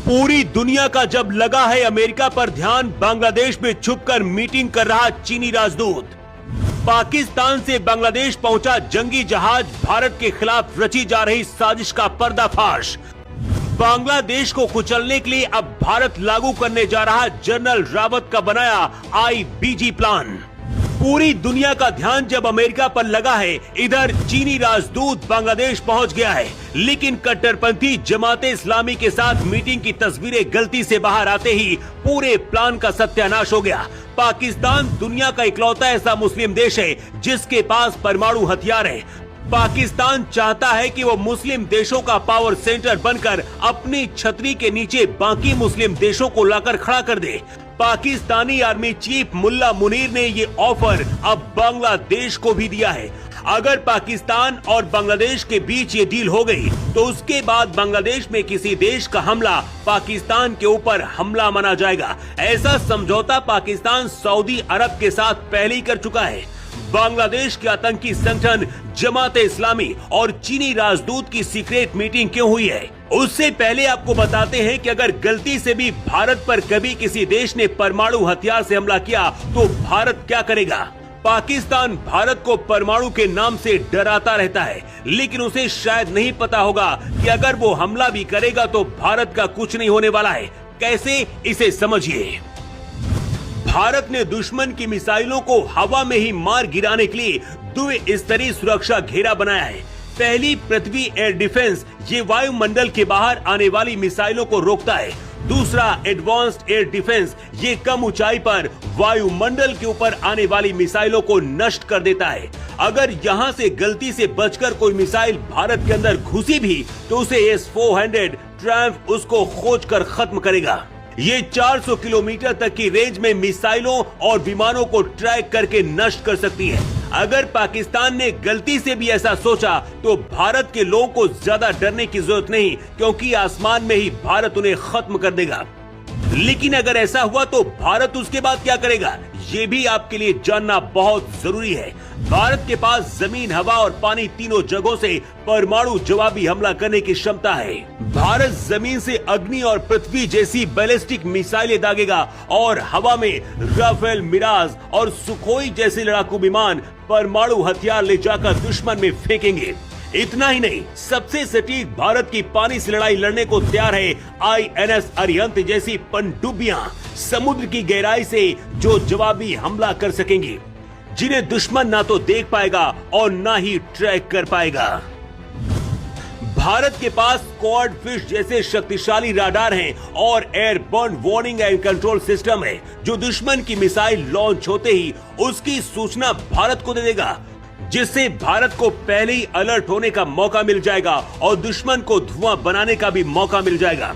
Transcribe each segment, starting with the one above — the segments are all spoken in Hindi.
पूरी दुनिया का जब लगा है अमेरिका पर ध्यान, बांग्लादेश में छुपकर मीटिंग कर रहा चीनी राजदूत। पाकिस्तान से बांग्लादेश पहुंचा जंगी जहाज, भारत के खिलाफ रची जा रही साजिश का पर्दाफाश। बांग्लादेश को कुचलने के लिए अब भारत लागू करने जा रहा जनरल रावत का बनाया IBG प्लान। पूरी दुनिया का ध्यान जब अमेरिका पर लगा है, इधर चीनी राजदूत बांग्लादेश पहुंच गया है, लेकिन कट्टरपंथी जमाते इस्लामी के साथ मीटिंग की तस्वीरें गलती से बाहर आते ही पूरे प्लान का सत्यानाश हो गया। पाकिस्तान दुनिया का इकलौता ऐसा मुस्लिम देश है जिसके पास परमाणु हथियार है। पाकिस्तान चाहता है कि वो मुस्लिम देशों का पावर सेंटर बनकर अपनी छतरी के नीचे बाकी मुस्लिम देशों को लाकर खड़ा कर दे। पाकिस्तानी आर्मी चीफ मुल्ला मुनीर ने ये ऑफर अब बांग्लादेश को भी दिया है। अगर पाकिस्तान और बांग्लादेश के बीच ये डील हो गई तो उसके बाद बांग्लादेश में किसी देश का हमला पाकिस्तान के ऊपर हमला माना जाएगा। ऐसा समझौता पाकिस्तान सऊदी अरब के साथ पहले ही कर चुका है। बांग्लादेश के आतंकी संगठन जमाते इस्लामी और चीनी राजदूत की सीक्रेट मीटिंग क्यों हुई है, उससे पहले आपको बताते हैं कि अगर गलती से भी भारत पर कभी किसी देश ने परमाणु हथियार से हमला किया तो भारत क्या करेगा। पाकिस्तान भारत को परमाणु के नाम से डराता रहता है, लेकिन उसे शायद नहीं पता होगा कि अगर वो हमला भी करेगा तो भारत का कुछ नहीं होने वाला है। कैसे, इसे समझिए। भारत ने दुश्मन की मिसाइलों को हवा में ही मार गिराने के लिए द्विस्तरीय सुरक्षा घेरा बनाया है। पहली पृथ्वी एयर डिफेंस, ये वायुमंडल के बाहर आने वाली मिसाइलों को रोकता है। दूसरा एडवांस्ड एयर डिफेंस, ये कम ऊंचाई पर वायुमंडल के ऊपर आने वाली मिसाइलों को नष्ट कर देता है। अगर यहाँ से गलती से बचकर कोई मिसाइल भारत के अंदर घुसी भी तो उसे S-400 ट्रायम्फ उसको खोज कर खत्म करेगा। ये 400 किलोमीटर तक की रेंज में मिसाइलों और विमानों को ट्रैक करके नष्ट कर सकती है। अगर पाकिस्तान ने गलती से भी ऐसा सोचा तो भारत के लोगों को ज्यादा डरने की जरूरत नहीं, क्योंकि आसमान में ही भारत उन्हें खत्म कर देगा। लेकिन अगर ऐसा हुआ तो भारत उसके बाद क्या करेगा, ये भी आपके लिए जानना बहुत जरूरी है। भारत के पास जमीन, हवा और पानी तीनों जगहों से परमाणु जवाबी हमला करने की क्षमता है। भारत जमीन से अग्नि और पृथ्वी जैसी बैलिस्टिक मिसाइलें दागेगा और हवा में राफेल, मिराज और सुखोई जैसे लड़ाकू विमान परमाणु हथियार ले जाकर दुश्मन में फेंकेंगे। इतना ही नहीं, सबसे सटीक भारत की पानी से लड़ाई लड़ने को तैयार है INS अरिहंत जैसी पनडुब्बियां, समुद्र की गहराई से जो जवाबी हमला कर सकेंगी, जिन्हें दुश्मन ना तो देख पाएगा और ना ही ट्रैक कर पाएगा। भारत के पास क्वाड फिश जैसे शक्तिशाली राडार हैं और airborne warning and control system है, जो दुश्मन की मिसाइल लॉन्च होते ही उसकी सूचना भारत को दे देगा, जिससे भारत को पहले ही अलर्ट होने का मौका मिल जाएगा और दुश्मन को धुआं बनाने का भी मौका मिल जाएगा।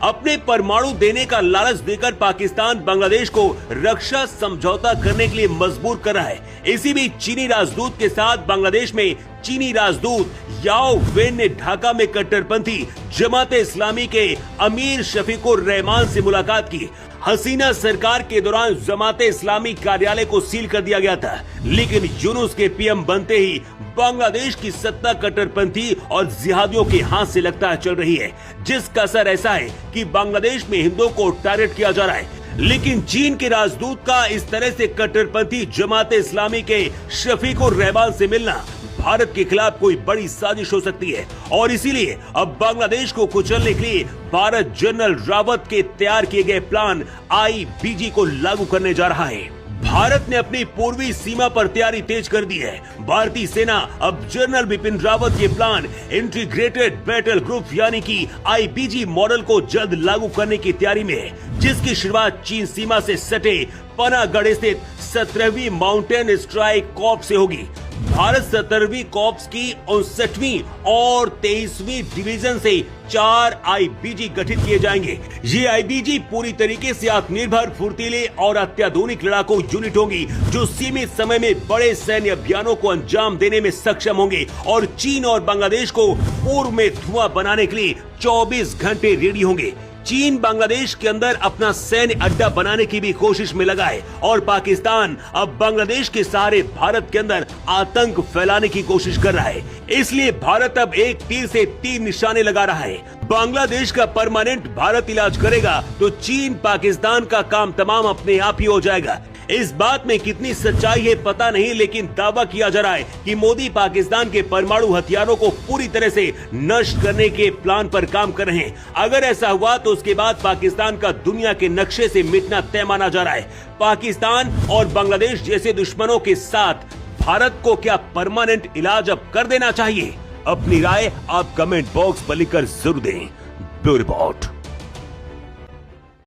अपने परमाणु देने का लालच देकर पाकिस्तान बांग्लादेश को रक्षा समझौता करने के लिए मजबूर कर रहा है। इसी बीच चीनी राजदूत के साथ बांग्लादेश में चीनी राजदूत याओ वेन ने ढाका में कट्टरपंथी जमाते इस्लामी के अमीर शफीकुर रहमान से मुलाकात की। हसीना सरकार के दौरान जमाते इस्लामी कार्यालय को सील कर दिया गया था, लेकिन यूनुस के PM बनते ही बांग्लादेश की सत्ता कट्टरपंथी और जिहादियों के हाथ से लगता चल रही है, जिसका असर ऐसा है कि बांग्लादेश में हिंदुओं को टारगेट किया जा रहा है। लेकिन चीन के राजदूत का इस तरह से कट्टरपंथी जमाते इस्लामी के शफीकुर रहमान से मिलना भारत के खिलाफ कोई बड़ी साजिश हो सकती है, और इसीलिए अब बांग्लादेश को कुचलने के लिए भारत जनरल रावत के तैयार किए गए प्लान IBG को लागू करने जा रहा है। भारत ने अपनी पूर्वी सीमा पर तैयारी तेज कर दी है। भारतीय सेना अब जनरल बिपिन रावत के प्लान इंटीग्रेटेड बैटल ग्रुप यानी कि IBG मॉडल को जल्द लागू करने की तैयारी में है, जिसकी शुरुआत चीन सीमा से सटे पनागढ़ स्थित 17वीं माउंटेन स्ट्राइक कॉर्प्स से होगी। भारत 17वीं कॉर्प्स की 59वीं और 23वीं डिवीजन से 4 IBG गठित किए जाएंगे। ये IBG पूरी तरीके से आत्मनिर्भर, फुर्तीले और अत्याधुनिक लड़ाकू यूनिट होंगी, जो सीमित समय में बड़े सैन्य अभियानों को अंजाम देने में सक्षम होंगे और चीन और बांग्लादेश को पूर्व में धुआं बनाने के लिए 24 घंटे रेडी होंगे। चीन बांग्लादेश के अंदर अपना सैन्य अड्डा बनाने की भी कोशिश में लगा है और पाकिस्तान अब बांग्लादेश के सहारे भारत के अंदर आतंक फैलाने की कोशिश कर रहा है। इसलिए भारत अब एक तीर से 3 निशाने लगा रहा है। बांग्लादेश का परमानेंट भारत इलाज करेगा तो चीन पाकिस्तान का काम तमाम अपने आप ही हो जाएगा। इस बात में कितनी सच्चाई है पता नहीं, लेकिन दावा किया जा रहा है कि मोदी पाकिस्तान के परमाणु हथियारों को पूरी तरह से नष्ट करने के प्लान पर काम कर रहे हैं। अगर ऐसा हुआ तो उसके बाद पाकिस्तान का दुनिया के नक्शे से मिटना तय माना जा रहा है। पाकिस्तान और बांग्लादेश जैसे दुश्मनों के साथ भारत को क्या परमानेंट इलाज अब कर देना चाहिए? अपनी राय आप कमेंट बॉक्स पर लिखकर जरूर दें। Bureau report.